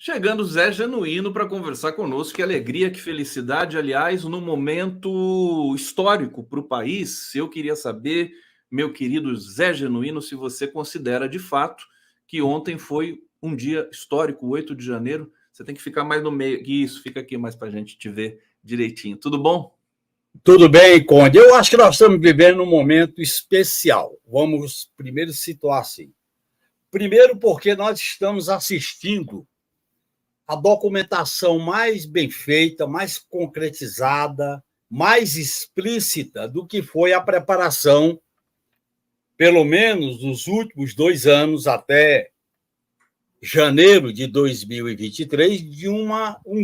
Chegando Zé Genuíno para conversar conosco. Que alegria, que felicidade, aliás, num momento histórico para o país. Eu queria saber, meu querido Zé Genuíno, se você considera de fato que ontem foi um dia histórico, 8 de janeiro. Você tem que ficar mais no meio. Isso, fica aqui mais para a gente te ver direitinho. Tudo bom? Tudo bem, Conde. Eu acho que nós estamos vivendo um momento especial. Vamos primeiro situar assim. Primeiro, porque nós estamos assistindo a documentação mais bem feita, mais concretizada, mais explícita do que foi a preparação, pelo menos nos últimos 2 anos, até janeiro de 2023, de um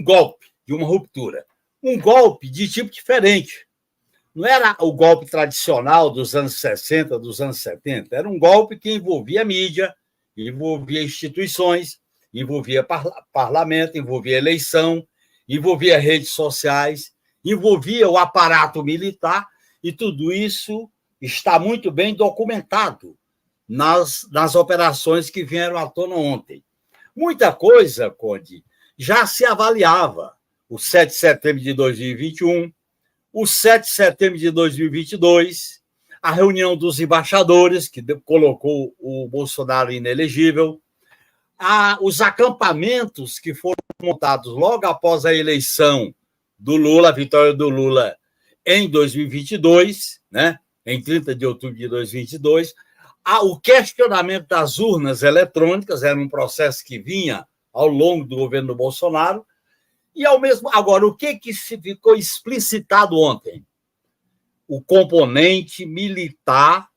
golpe, de uma ruptura. Um golpe de tipo diferente. Não era o golpe tradicional dos anos 60, dos anos 70, era um golpe que envolvia mídia, envolvia instituições, envolvia parlamento, envolvia eleição, envolvia redes sociais, envolvia o aparato militar, e tudo isso está muito bem documentado nas operações que vieram à tona ontem. Muita coisa, Conde, já se avaliava. O 7 de setembro de 2021, o 7 de setembro de 2022, a reunião dos embaixadores, que colocou o Bolsonaro inelegível, os acampamentos que foram montados logo após a eleição do Lula, a vitória do Lula em 2022, né? Em 30 de outubro de 2022, o questionamento das urnas eletrônicas, era um processo que vinha ao longo do governo do Bolsonaro, e ao mesmo agora, o que se ficou explicitado ontem? O componente militar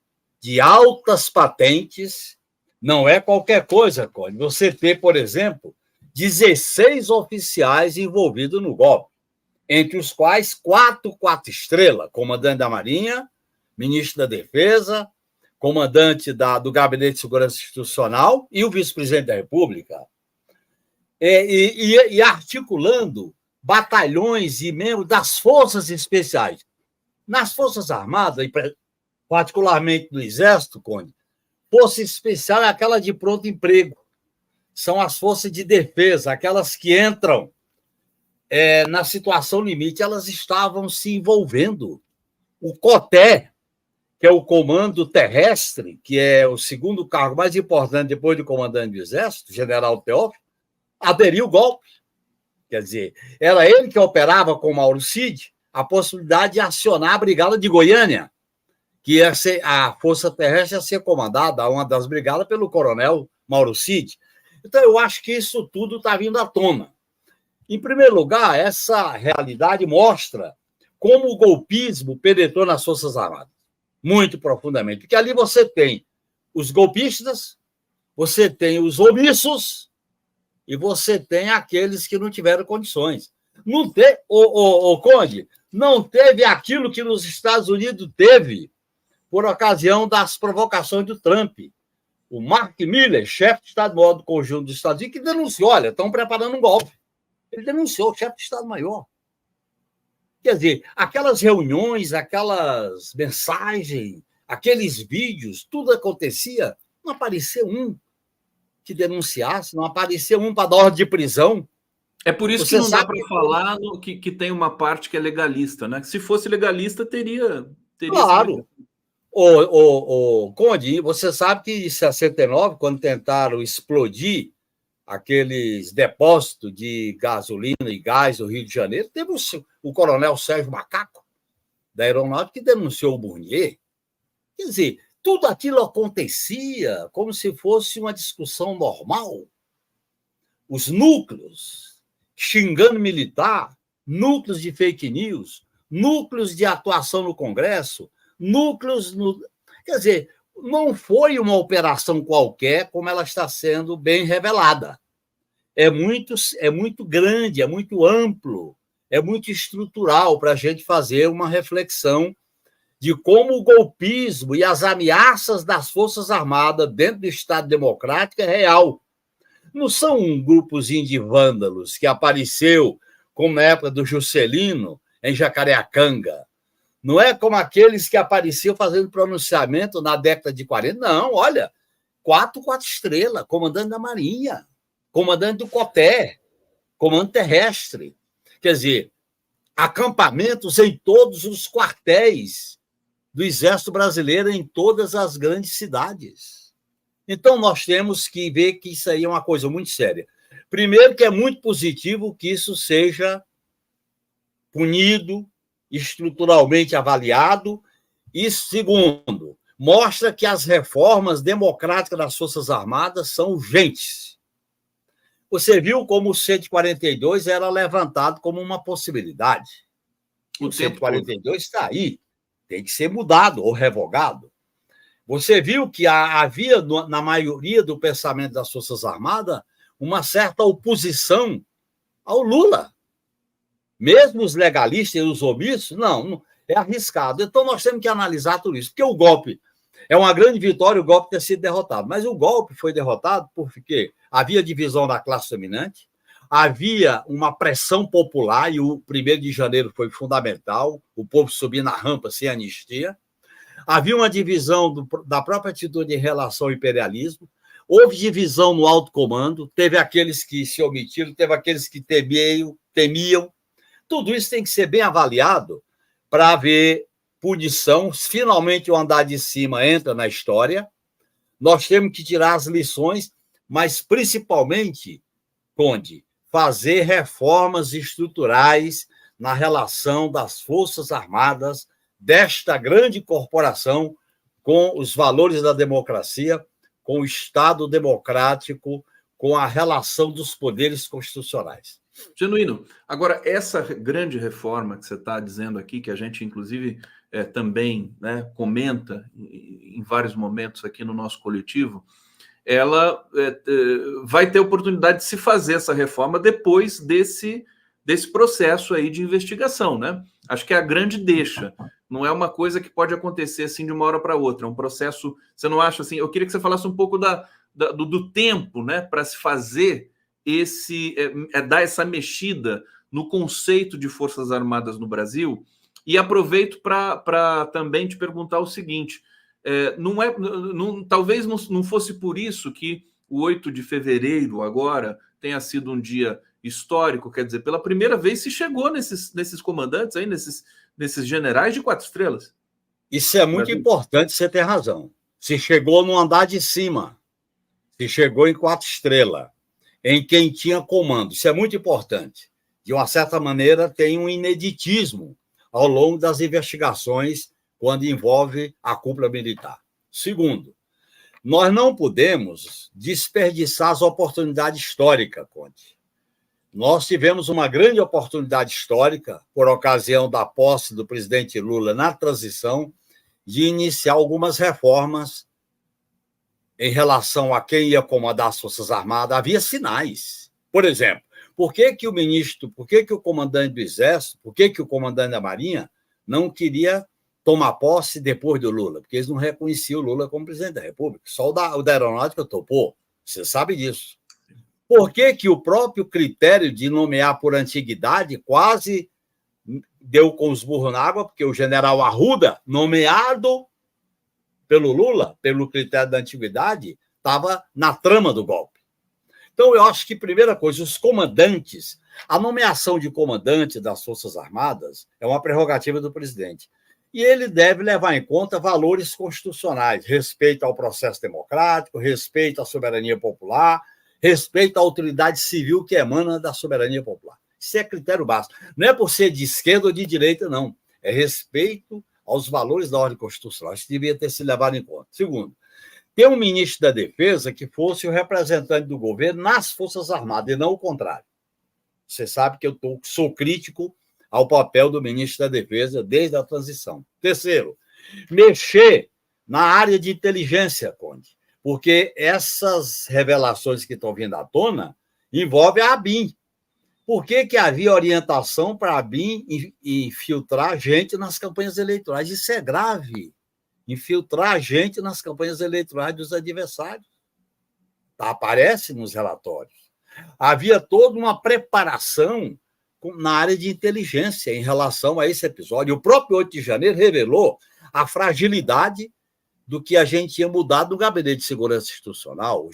de altas patentes não é qualquer coisa, Cone. Você ter, por exemplo, 16 oficiais envolvidos no golpe, entre os quais 4 estrelas, comandante da Marinha, ministro da Defesa, comandante do Gabinete de Segurança Institucional e o vice-presidente da República. E articulando batalhões e membros das forças especiais. Nas Forças Armadas, particularmente no Exército, Conde, força especial é aquela de pronto emprego. São as forças de defesa, aquelas que entram na situação limite. Elas estavam se envolvendo. O COTÉ, que é o Comando Terrestre, que é o segundo cargo mais importante depois do comandante do Exército, General Teófilo, aderiu ao golpe. Quer dizer, era ele que operava com Mauro Cid a possibilidade de acionar a Brigada de Goiânia, que ia ser, a Força Terrestre ia ser comandada, uma das brigadas, pelo coronel Mauro Cid. Então, eu acho que isso tudo está vindo à tona. Em primeiro lugar, essa realidade mostra como o golpismo penetrou nas Forças Armadas, muito profundamente, porque ali você tem os golpistas, você tem os omissos, e você tem aqueles que não tiveram condições. Não teve, Conde, não teve aquilo que nos Estados Unidos teve por ocasião das provocações do Trump. O Mark Miller, chefe de Estado-Maior do Conjunto dos Estados Unidos, que denunciou, olha, estão preparando um golpe. Ele denunciou, o chefe de Estado-Maior. Quer dizer, aquelas reuniões, aquelas mensagens, aqueles vídeos, tudo acontecia, não apareceu um que denunciasse, não apareceu um para dar ordem de prisão. É por isso que não dá para falar que tem uma parte que é legalista, né? Se fosse legalista, teria claro. Conde, você sabe que em 69, quando tentaram explodir aqueles depósitos de gasolina e gás no Rio de Janeiro, teve o coronel Sérgio Macaco, da Aeronáutica, que denunciou o Burnier. Quer dizer, tudo aquilo acontecia como se fosse uma discussão normal. Os núcleos xingando militar, núcleos de fake news, núcleos de atuação no Congresso, núcleos... Quer dizer, não foi uma operação qualquer como ela está sendo bem revelada. É muito grande, é muito amplo, é muito estrutural para a gente fazer uma reflexão de como o golpismo e as ameaças das Forças Armadas dentro do Estado Democrático é real. Não são um grupozinho de vândalos que apareceu, como na época do Juscelino, em Jacareacanga. Não é como aqueles que apareciam fazendo pronunciamento na década de 40. Não, olha, 4 estrelas, comandante da Marinha, comandante do COTÉ, comando terrestre. Quer dizer, acampamentos em todos os quartéis do Exército Brasileiro, em todas as grandes cidades. Então, nós temos que ver que isso aí é uma coisa muito séria. Primeiro, que é muito positivo que isso seja punido, estruturalmente avaliado, e, segundo, mostra que as reformas democráticas das Forças Armadas são urgentes. Você viu como o 142 era levantado como uma possibilidade. O 142 está aí, tem que ser mudado ou revogado. Você viu que havia, na maioria do pensamento das Forças Armadas, uma certa oposição ao Lula. Mesmo os legalistas e os omissos, não, é arriscado. Então, nós temos que analisar tudo isso, porque o golpe é uma grande vitória, o golpe ter sido derrotado. Mas o golpe foi derrotado porque havia divisão da classe dominante, havia uma pressão popular, e o 1º de janeiro foi fundamental, o povo subir na rampa sem anistia. Havia uma divisão da própria atitude em relação ao imperialismo, houve divisão no alto comando, teve aqueles que se omitiram, teve aqueles que temiam. Tudo isso tem que ser bem avaliado para haver punição. Finalmente, o andar de cima entra na história. Nós temos que tirar as lições, mas, principalmente, Conde, fazer reformas estruturais na relação das Forças Armadas, desta grande corporação, com os valores da democracia, com o Estado democrático, com a relação dos poderes constitucionais. Genuíno, agora, essa grande reforma que você está dizendo aqui, que a gente, inclusive, também, né, comenta em vários momentos aqui no nosso coletivo, ela vai ter oportunidade de se fazer essa reforma depois desse processo aí de investigação, né? Acho que é a grande deixa. Não é uma coisa que pode acontecer assim de uma hora para outra. É um processo. Você não acha assim? Eu queria que você falasse um pouco do tempo, né, para se fazer dar essa mexida no conceito de Forças Armadas no Brasil. E aproveito para também te perguntar o seguinte: talvez não fosse por isso que o 8 de fevereiro agora tenha sido um dia histórico, quer dizer, pela primeira vez se chegou nesses comandantes, aí, nesses generais de 4 estrelas. Isso é muito importante, você tem razão. Se chegou no andar de cima, se chegou em 4 estrelas, em quem tinha comando. Isso é muito importante. De uma certa maneira, tem um ineditismo ao longo das investigações quando envolve a cúpula militar. Segundo, nós não podemos desperdiçar as oportunidades históricas, Conde. Nós tivemos uma grande oportunidade histórica, por ocasião da posse do presidente Lula na transição, de iniciar algumas reformas em relação a quem ia comandar as Forças Armadas. Havia sinais. Por exemplo, por que o comandante do Exército, por que o comandante da Marinha não queria tomar posse depois do Lula? Porque eles não reconheciam o Lula como presidente da República. Só o da Aeronáutica topou. Você sabe disso. Por que o próprio critério de nomear por antiguidade quase deu com os burros na água? Porque o general Arruda, nomeado pelo Lula, pelo critério da antiguidade, estava na trama do golpe. Então, eu acho que, primeira coisa, os comandantes, a nomeação de comandante das Forças Armadas é uma prerrogativa do presidente. E ele deve levar em conta valores constitucionais, respeito ao processo democrático, respeito à soberania popular, respeito à autoridade civil que emana da soberania popular. Isso é critério básico. Não é por ser de esquerda ou de direita, não. É respeito aos valores da ordem constitucional. Isso devia ter sido levado em conta. Segundo, ter um ministro da Defesa que fosse o representante do governo nas Forças Armadas, e não o contrário. Você sabe que eu sou crítico ao papel do ministro da Defesa desde a transição. Terceiro, mexer na área de inteligência, Conde, porque essas revelações que estão vindo à tona envolvem a ABIN. Por que havia orientação para a ABIN infiltrar gente nas campanhas eleitorais? Isso é grave. Infiltrar gente nas campanhas eleitorais dos adversários. Aparece nos relatórios. Havia toda uma preparação na área de inteligência em relação a esse episódio. O próprio 8 de janeiro revelou a fragilidade do que a gente tinha mudado no Gabinete de Segurança Institucional.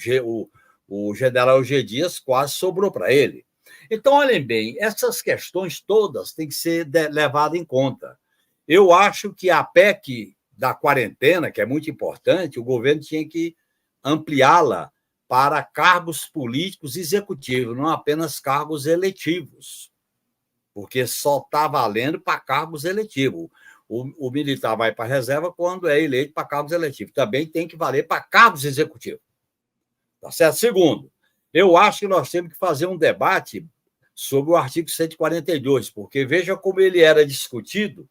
o general G. Dias quase sobrou para ele. Então, olhem bem, essas questões todas têm que ser levadas em conta. Eu acho que a PEC da quarentena, que é muito importante, o governo tinha que ampliá-la para cargos políticos executivos, não apenas cargos eletivos, porque só está valendo para cargos eletivos. O militar vai para a reserva quando é eleito para cargos eletivos. Também tem que valer para cargos executivos. Tá certo? Segundo, eu acho que nós temos que fazer um debate sobre o artigo 142, porque veja como ele era discutido,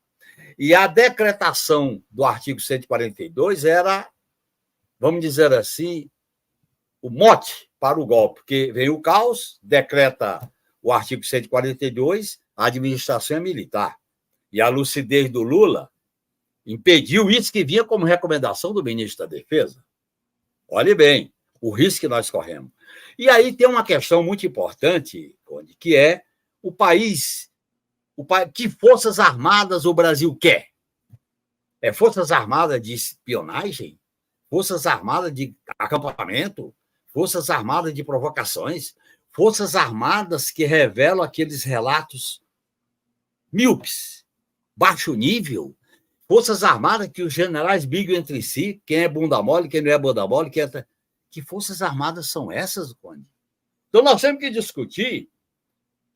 e a decretação do artigo 142 era, vamos dizer assim, o mote para o golpe, porque vem o caos, decreta o artigo 142, a administração é militar. E a lucidez do Lula impediu isso que vinha como recomendação do ministro da Defesa. Olhe bem, o risco que nós corremos. E aí tem uma questão muito importante, Conde, que é o país, que forças armadas o Brasil quer? É forças armadas de espionagem? Forças armadas de acampamento? Forças armadas de provocações? Forças armadas que revelam aqueles relatos míopes, baixo nível, forças armadas que os generais brigam entre si, quem é bunda mole, quem não é bunda mole, quem é... Que forças armadas são essas, Conde? Então, nós temos que discutir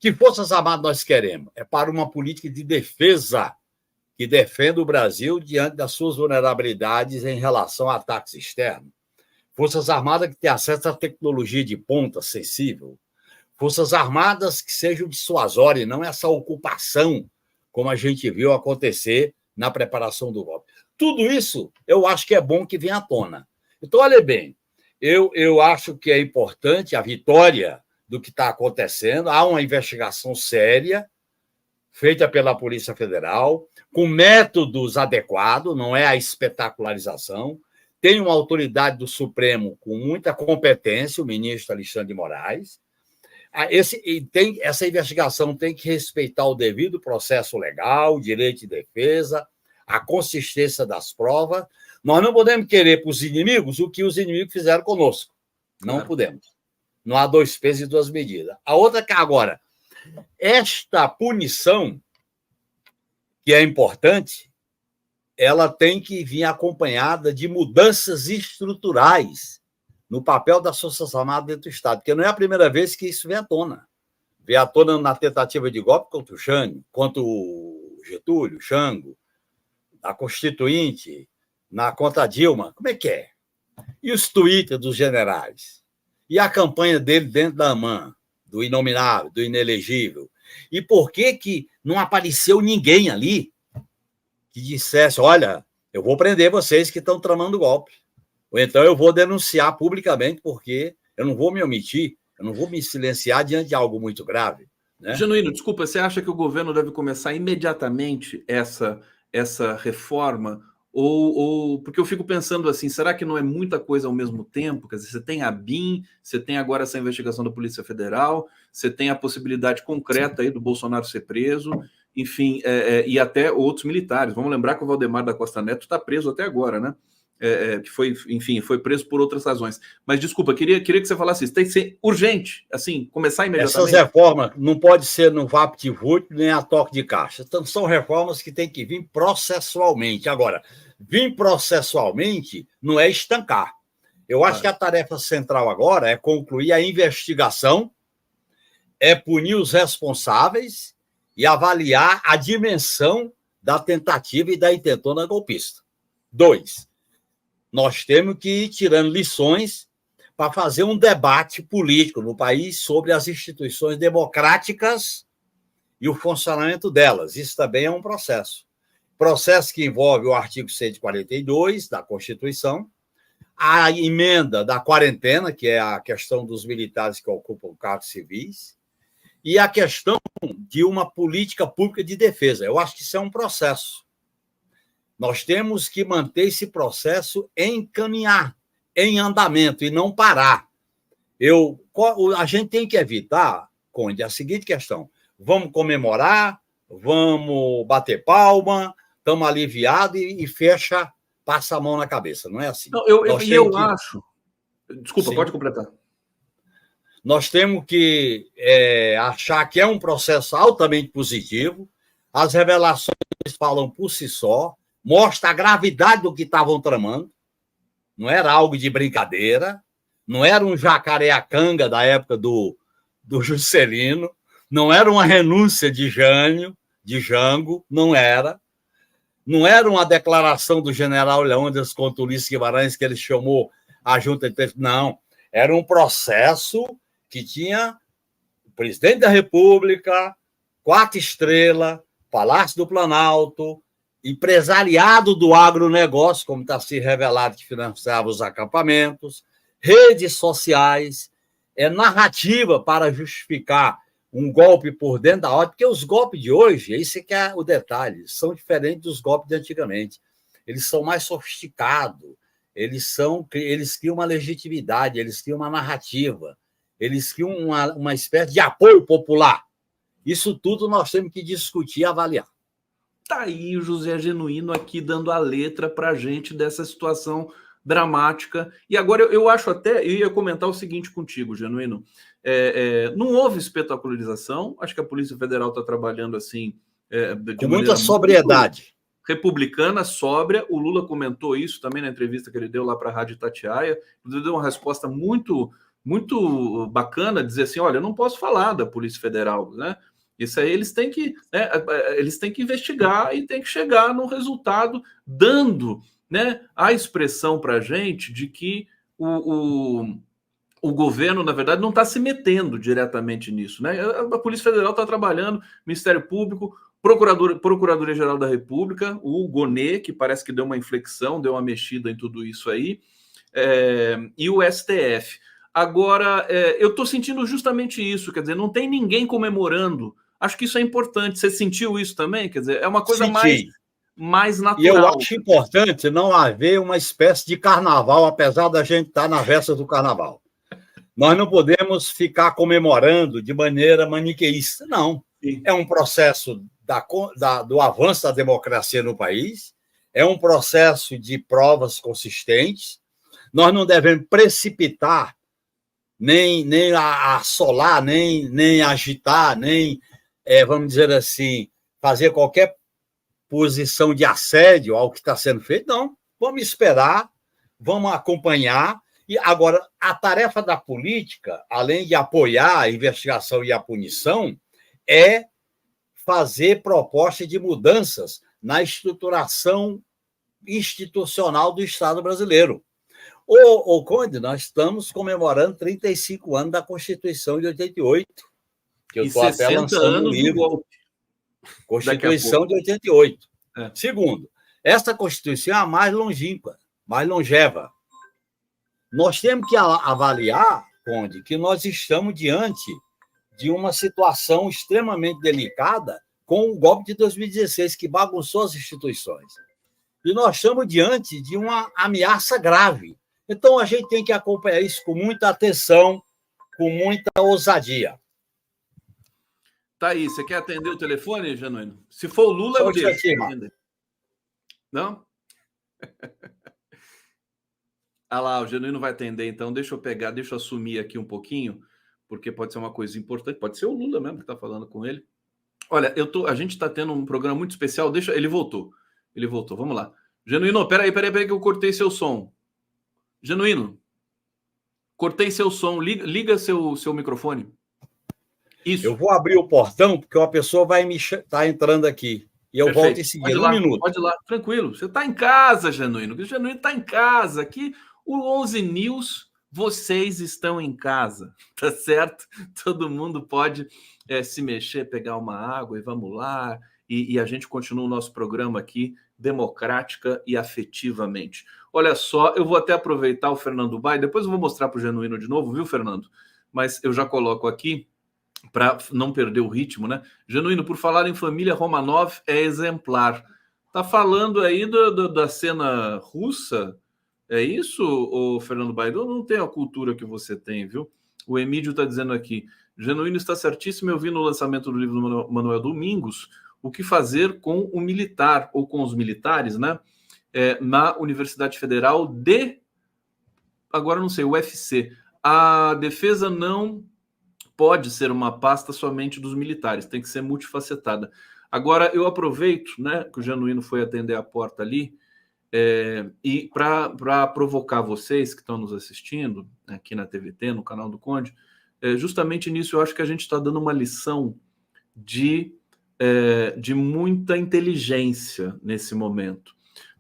que forças armadas nós queremos. É para uma política de defesa que defenda o Brasil diante das suas vulnerabilidades em relação a ataques externos. Forças armadas que tenham acesso à tecnologia de ponta sensível. Forças armadas que sejam dissuasórias, não essa ocupação como a gente viu acontecer na preparação do golpe. Tudo isso eu acho que é bom que venha à tona. Então, olha bem, eu acho que é importante a vitória do que está acontecendo. Há uma investigação séria feita pela Polícia Federal, com métodos adequados, não é a espetacularização. Tem uma autoridade do Supremo com muita competência, o ministro Alexandre de Moraes. Essa investigação tem que respeitar o devido processo legal, o direito de defesa, a consistência das provas. Nós não podemos querer para os inimigos o que os inimigos fizeram conosco. Não podemos. Não há dois pesos e duas medidas. A outra que agora, esta punição, que é importante, ela tem que vir acompanhada de mudanças estruturais no papel das Forças Armadas dentro do Estado, porque não é a primeira vez que isso vem à tona. Vem à tona na tentativa de golpe contra o Xânio, contra o Getúlio, Xango, a Constituinte, contra a Dilma. Como é que é? E os twitters dos generais? E a campanha dele dentro da AMAN, do inominável, do inelegível? E por que não apareceu ninguém ali que dissesse, olha, eu vou prender vocês que estão tramando o golpe? Ou então eu vou denunciar publicamente, porque eu não vou me omitir, eu não vou me silenciar diante de algo muito grave. Né? Genuíno, desculpa, você acha que o governo deve começar imediatamente essa reforma? Ou porque eu fico pensando assim, será que não é muita coisa ao mesmo tempo? Quer dizer, você tem a BIM, você tem agora essa investigação da Polícia Federal, você tem a possibilidade concreta aí do Bolsonaro ser preso, enfim, e até outros militares. Vamos lembrar que o Valdemar da Costa Neto está preso até agora, né? Que foi, enfim, foi preso por outras razões. Mas, desculpa, queria que você falasse isso. Tem que ser urgente, assim, começar imediatamente. Essas reformas não pode ser no vapt-vupt nem a toque de caixa. Então, são reformas que têm que vir processualmente. Agora, vir processualmente não é estancar. Eu acho que a tarefa central agora é concluir a investigação, é punir os responsáveis e avaliar a dimensão da tentativa e da intentona golpista. 2, nós temos que ir tirando lições para fazer um debate político no país sobre as instituições democráticas e o funcionamento delas. Isso também é um processo. Processo que envolve o artigo 142 da Constituição, a emenda da quarentena, que é a questão dos militares que ocupam cargos civis, e a questão de uma política pública de defesa. Eu acho que isso é um processo. Nós temos que manter esse processo em caminhar, em andamento, e não parar. A gente tem que evitar, Conde, a seguinte questão: vamos comemorar, vamos bater palma, estamos aliviados e fecha, passa a mão na cabeça. Não é assim. Não, eu acho... Desculpa, sim. Pode completar. Nós temos que achar que é um processo altamente positivo. As revelações falam por si só, mostra a gravidade do que estavam tramando. Não era algo de brincadeira, não era um jacareacanga da época do Juscelino, não era uma renúncia de Jango, não era. Não era uma declaração do general Leônidas contra Ulisses Guimarães que ele chamou a junta de... Não, era um processo que tinha o presidente da República, 4 estrelas, Palácio do Planalto, empresariado do agronegócio, como está se revelado, que financiava os acampamentos, redes sociais, narrativa para justificar um golpe por dentro da ordem, porque os golpes de hoje, esse que é o detalhe, são diferentes dos golpes de antigamente. Eles são mais sofisticados, eles criam uma legitimidade, eles criam uma narrativa, eles criam uma espécie de apoio popular. Isso tudo nós temos que discutir e avaliar. Tá aí o José Genuíno aqui dando a letra para a gente dessa situação dramática. E agora eu acho até, eu ia comentar o seguinte contigo, Genuíno, não houve espetacularização, acho que a Polícia Federal está trabalhando assim com muita sobriedade. Republicana, sóbria. O Lula comentou isso também na entrevista que ele deu lá para a Rádio Itatiaia, ele deu uma resposta muito, muito bacana, dizer assim, olha, eu não posso falar da Polícia Federal, né? Isso aí eles têm que investigar e tem que chegar no resultado, dando, né, a expressão para a gente de que o governo, na verdade, não está se metendo diretamente nisso, né? A Polícia Federal está trabalhando, Ministério Público, Procuradoria-Geral da República, o Gonê, que parece que deu uma inflexão, deu uma mexida em tudo isso aí, e o STF. Agora, eu estou sentindo justamente isso, quer dizer, não tem ninguém comemorando. Acho que isso é importante. Você sentiu isso também? Quer dizer, é uma coisa mais natural. E eu acho importante não haver uma espécie de carnaval, apesar da gente estar na véspera do carnaval. Nós não podemos ficar comemorando de maneira maniqueísta, não. Sim. É um processo do avanço da democracia no país, é um processo de provas consistentes. Nós não devemos precipitar, nem assolar, nem agitar, nem, vamos dizer assim, fazer qualquer posição de assédio ao que está sendo feito. Não, vamos esperar, vamos acompanhar. E agora, a tarefa da política, além de apoiar a investigação e a punição, é fazer proposta de mudanças na estruturação institucional do Estado brasileiro. Conde, nós estamos comemorando 35 anos da Constituição de 88, que eu estou até lançando um livro. Constituição de 88. Segundo, essa Constituição é a mais longínqua, mais longeva. Nós temos que avaliar, Conde, que nós estamos diante de uma situação extremamente delicada com o golpe de 2016, que bagunçou as instituições. E nós estamos diante de uma ameaça grave. Então, a gente tem que acompanhar isso com muita atenção, com muita ousadia. Tá aí, você quer atender o telefone, Genuíno? Se for o Lula, eu deixo. Não? Ah lá, o Genuíno vai atender, então deixa eu assumir aqui um pouquinho, porque pode ser uma coisa importante, pode ser o Lula mesmo que está falando com ele. Olha, a gente está tendo um programa muito especial, ele voltou, vamos lá. Genuíno, peraí que eu cortei seu som. Genuíno, cortei seu som, liga seu microfone. Isso. Eu vou abrir o portão, porque uma pessoa vai tá entrando aqui. E eu volto em seguida, um minuto. Pode ir lá, tranquilo. Você está em casa, Genuíno. O Genuíno está em casa. Aqui, o 11 News, vocês estão em casa, tá certo? Todo mundo pode se mexer, pegar uma água e vamos lá. E a gente continua o nosso programa aqui, democrática e afetivamente. Olha só, eu vou até aproveitar o Fernando Bai, depois eu vou mostrar para o Genuíno de novo, viu, Fernando? Mas eu já coloco aqui, para não perder o ritmo, né? Genuíno, por falar em família Romanov, é exemplar. Tá falando aí da cena russa? É isso, o Fernando Baidão? Não tem a cultura que você tem, viu? O Emílio está dizendo aqui, Genuíno está certíssimo, eu vi no lançamento do livro do Manuel Domingos, o que fazer com o militar, ou com os militares, né? Na Universidade Federal agora não sei, UFC. A defesa não pode ser uma pasta somente dos militares, tem que ser multifacetada. Agora, eu aproveito, né, que o Genuíno foi atender a porta ali, e para provocar vocês que estão nos assistindo aqui na TVT, no canal do Conde, justamente nisso eu acho que a gente está dando uma lição de muita inteligência nesse momento,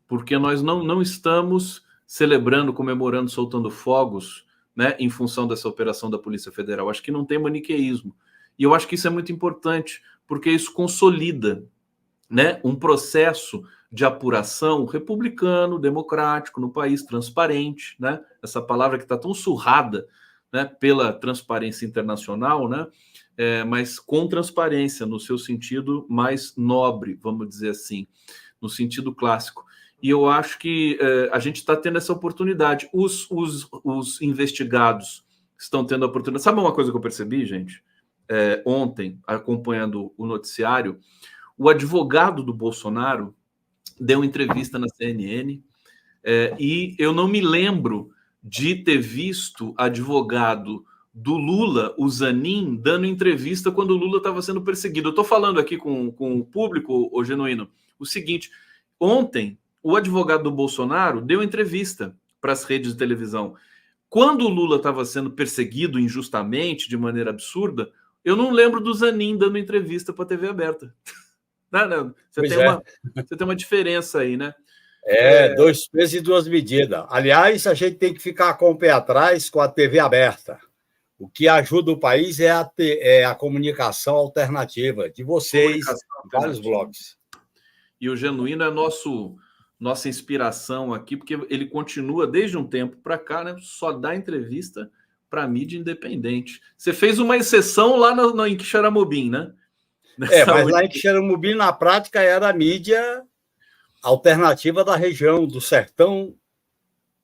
porque nós não estamos celebrando, comemorando, soltando fogos, né, em função dessa operação da Polícia Federal. Acho que não tem maniqueísmo. E eu acho que isso é muito importante, porque isso consolida, né, um processo de apuração republicano, democrático no país, transparente, né? Essa palavra que está tão surrada, né, pela transparência internacional, né? Mas com transparência, no seu sentido mais nobre, vamos dizer assim, no sentido clássico. E eu acho que a gente está tendo essa oportunidade. Os investigados estão tendo a oportunidade. Sabe uma coisa que eu percebi, gente? Ontem, acompanhando o noticiário, o advogado do Bolsonaro deu entrevista na CNN, e eu não me lembro de ter visto advogado do Lula, o Zanin, dando entrevista quando o Lula estava sendo perseguido. Eu estou falando aqui com o público, o Genuíno, o seguinte: ontem, o advogado do Bolsonaro deu entrevista para as redes de televisão. Quando o Lula estava sendo perseguido injustamente, de maneira absurda, eu não lembro do Zanin dando entrevista para a TV aberta. Não. Você tem uma diferença aí, né? Dois pesos e duas medidas. Aliás, a gente tem que ficar com o pé atrás com a TV aberta. O que ajuda o país é a comunicação alternativa de vocês, vários blogs. E o Genuíno é nossa inspiração aqui, porque ele continua desde um tempo para cá, né? Só dá entrevista para mídia independente. Você fez uma exceção lá em Quixeramobim, né? Mas lá em Quixeramobim, na prática, era a mídia alternativa da região, do sertão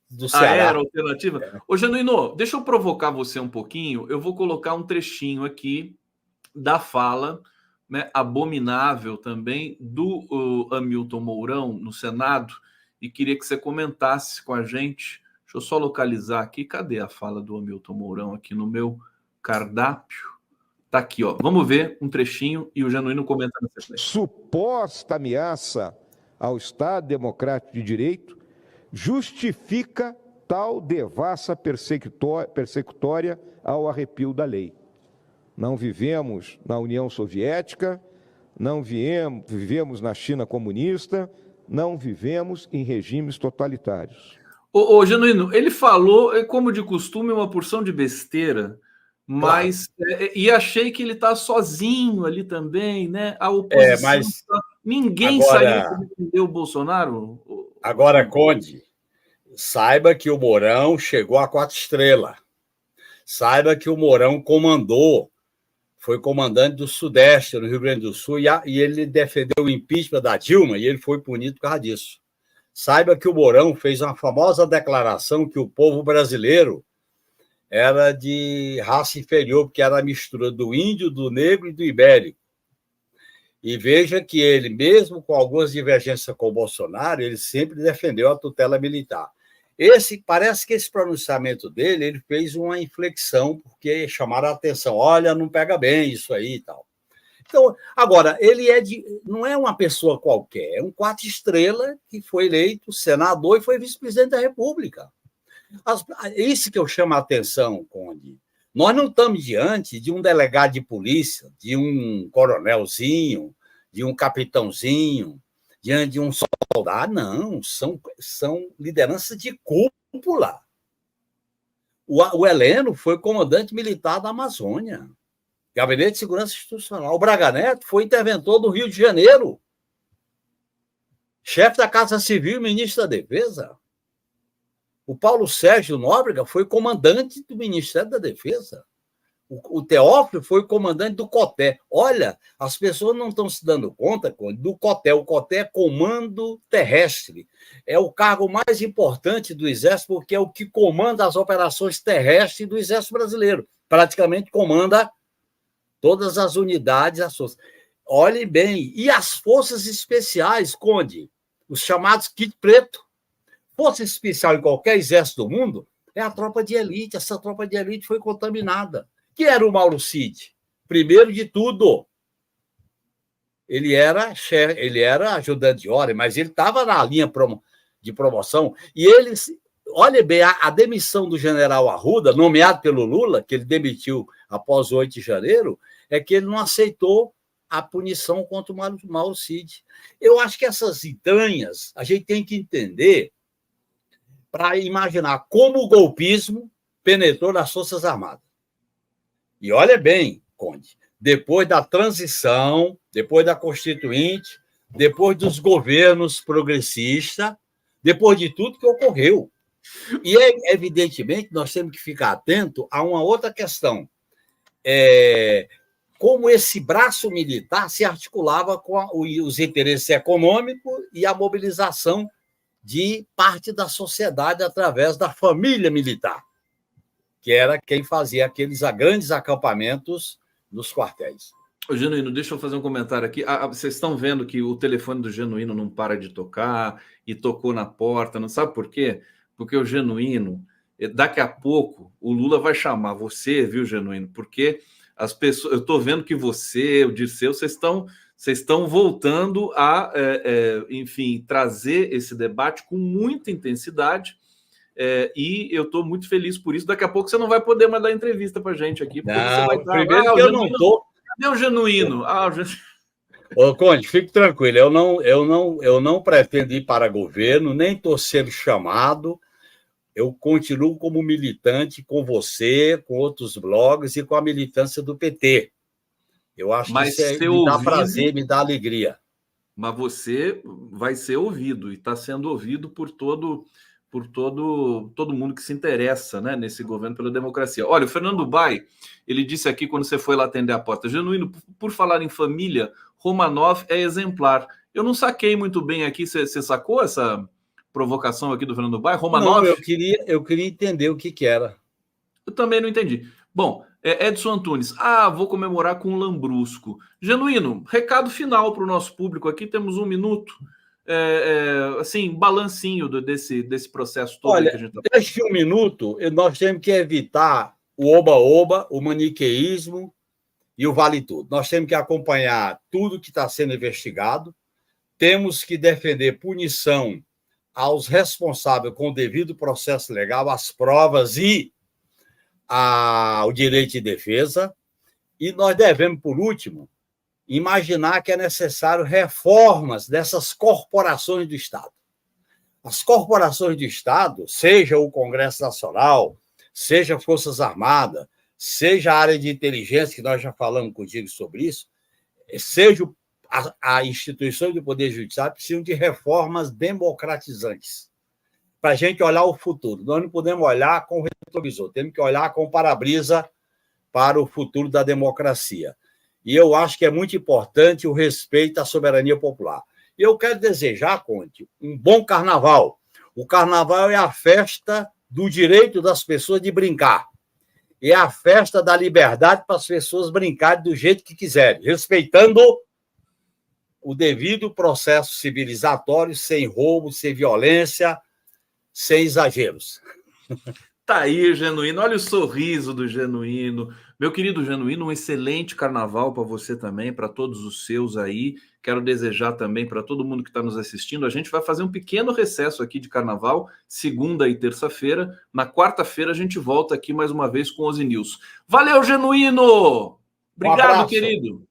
do Ceará. Era alternativa? Ô, Genuíno, deixa eu provocar você um pouquinho. Eu vou colocar um trechinho aqui da fala, né, abominável também, do Hamilton Mourão no Senado, e queria que você comentasse com a gente. Deixa eu só localizar aqui. Cadê a fala do Hamilton Mourão aqui no meu cardápio? Tá aqui, ó. Vamos ver um trechinho e o Genuíno comenta na sequência. Suposta ameaça ao Estado Democrático de Direito justifica tal devassa persecutória ao arrepio da lei. Não vivemos na União Soviética, não vivemos na China comunista, não vivemos em regimes totalitários. Ô, Genuíno, ele falou, como de costume, uma porção de besteira, mas e achei que ele está sozinho ali também, né? A oposição, ninguém saiu para defender o Bolsonaro. Agora, Conde, saiba que o Mourão chegou a 4 estrelas. Saiba que o Mourão foi comandante do Sudeste, no Rio Grande do Sul, e ele defendeu o impeachment da Dilma e ele foi punido por causa disso. Saiba que o Mourão fez uma famosa declaração que o povo brasileiro era de raça inferior, porque era a mistura do índio, do negro e do ibérico. E veja que ele, mesmo com algumas divergências com o Bolsonaro, ele sempre defendeu a tutela militar. Parece que esse pronunciamento dele, ele fez uma inflexão, porque chamaram a atenção, olha, não pega bem isso aí e tal. Então, agora, ele não é uma pessoa qualquer, é um 4 estrelas que foi eleito senador e foi vice-presidente da República. Isso que eu chamo a atenção, Conde. Nós não estamos diante de um delegado de polícia, de um coronelzinho, de um capitãozinho, diante de um soldado. Não, são lideranças de cúpula. O Heleno foi comandante militar da Amazônia, Gabinete de Segurança Institucional. O Braga Neto foi interventor do Rio de Janeiro, chefe da Casa Civil e ministro da Defesa. O Paulo Sérgio Nóbrega foi comandante do Ministério da Defesa. O Teófilo foi comandante do COTÉ. Olha, as pessoas não estão se dando conta do COTÉ. O COTÉ é Comando Terrestre. É o cargo mais importante do Exército, porque é o que comanda as operações terrestres do Exército Brasileiro. Praticamente comanda todas as unidades. Olhem bem. E as forças especiais, Conde, os chamados kit preto. Força especial em qualquer exército do mundo é a tropa de elite. Essa tropa de elite foi contaminada. Que era o Mauro Cid? Primeiro de tudo, ele era ajudante de ordem, mas ele estava na linha de promoção. E ele, olha bem, a demissão do general Arruda, nomeado pelo Lula, que ele demitiu após o 8 de janeiro, é que ele não aceitou a punição contra o Mauro Cid. Eu acho que essas entranhas a gente tem que entender para imaginar como o golpismo penetrou nas Forças Armadas. E olha bem, Conde, depois da transição, depois da Constituinte, depois dos governos progressistas, depois de tudo que ocorreu. E, evidentemente, nós temos que ficar atento a uma outra questão. Como esse braço militar se articulava com os interesses econômicos e a mobilização de parte da sociedade através da família militar, que era quem fazia aqueles grandes acampamentos nos quartéis. Ô, Genuíno, deixa eu fazer um comentário aqui. Vocês estão vendo que o telefone do Genuíno não para de tocar e tocou na porta, não sabe por quê? Porque o Genuíno, daqui a pouco, o Lula vai chamar você, viu, Genuíno? Porque as pessoas, eu estou vendo que você, o Dirceu, vocês estão voltando a, enfim, trazer esse debate com muita intensidade. E eu estou muito feliz por isso. Daqui a pouco você não vai poder mais dar entrevista para a gente aqui. Porque você vai estar... Primeiro que eu não estou... Cadê o Genuíno? Ô, Conde, fique tranquilo. Eu não pretendo ir para governo, nem estou sendo chamado. Eu continuo como militante com você, com outros blogs e com a militância do PT. Eu acho que isso me dá prazer, me dá alegria. Mas você vai ser ouvido, e está sendo ouvido por todo mundo que se interessa, né, nesse governo pela democracia. Olha, o Fernando Bai, ele disse aqui quando você foi lá atender a porta: Genuíno, por falar em família, Romanov é exemplar. Eu não saquei muito bem aqui, você sacou essa provocação aqui do Fernando Bai? Romanov? Não, eu queria entender o que era. Eu também não entendi. Bom, Edson Antunes, vou comemorar com o Lambrusco. Genuíno, recado final para o nosso público aqui, temos 1 minuto. Assim, balancinho desse processo todo. Olha, que a gente tá... Neste 1 minuto, nós temos que evitar o oba-oba, o maniqueísmo e o vale tudo. Nós temos que acompanhar tudo que está sendo investigado, temos que defender punição aos responsáveis com o devido processo legal, as provas e o direito de defesa, e nós devemos, por último, imaginar que é necessário reformas dessas corporações do Estado. As corporações do Estado, seja o Congresso Nacional, seja Forças Armadas, seja a área de inteligência, que nós já falamos contigo sobre isso, seja a instituição do Poder Judiciário, precisam de reformas democratizantes para a gente olhar o futuro. Nós não podemos olhar com o retrovisor, temos que olhar com o para-brisa para o futuro da democracia. E eu acho que é muito importante o respeito à soberania popular. E eu quero desejar, Conde, um bom carnaval. O carnaval é a festa do direito das pessoas de brincar. É a festa da liberdade para as pessoas brincarem do jeito que quiserem, respeitando o devido processo civilizatório, sem roubo, sem violência, sem exageros. Tá aí, Genuíno. Olha o sorriso do Genuíno. Meu querido Genuíno, um excelente carnaval para você também, para todos os seus aí. Quero desejar também para todo mundo que está nos assistindo. A gente vai fazer um pequeno recesso aqui de carnaval, segunda e terça-feira. Na quarta-feira a gente volta aqui mais uma vez com o Ozzy News. Valeu, Genuíno! Obrigado, querido!